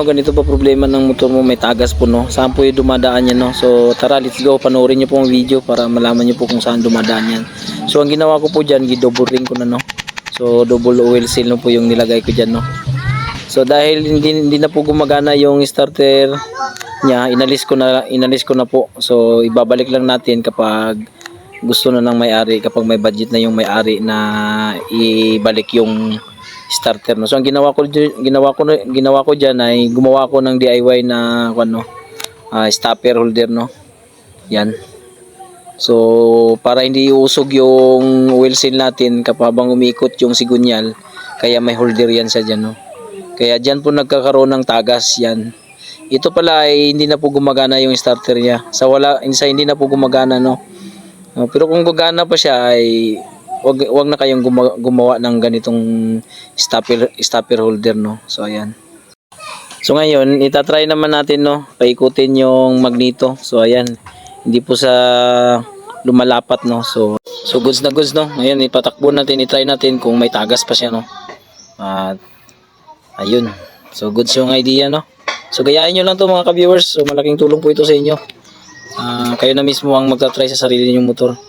Ganito pa problema ng motor mo, may tagas po no. Saan po yung dumadaan yan no? So tara, let's go, panoorin niyo po ang video para malaman niyo po kung saan dumadaan yan. So ang ginawa ko po diyan, gi-double ring ko na no. So double oil seal no po yung nilagay ko diyan no. So dahil hindi na po gumagana yung starter niya, inalis ko na po. So ibabalik lang natin kapag gusto na ng may-ari, kapag may budget na yung may-ari na ibalik yung starter no. So ang ginawa ko diyan ay gumawa ko ng DIY na stopper holder no. Yan. So para hindi usog yung oil seal natin kapag habang umiikot yung sigunyal, kaya may holder yan sa diyan no. Kaya diyan po nagkakaroon ng tagas yan. Ito pala ay hindi na po gumagana yung starter niya. Hindi na po gumagana no. Pero kung gumagana pa siya ay wag na kayong gumawa ng ganitong stopper holder no. So ayan. So ngayon, itatry naman natin no, paikutin yung magneto. So ayan, hindi po sa lumalapat no. So goods na goods no. Ngayon ipatakbo natin, itry natin kung may tagas pa siya no. At ayun. So goods yung idea no. So gayahin nyo lang to mga ka-viewers. So malaking tulong po ito sa inyo. Kayo na mismo ang magta-try sa sarili ninyong motor.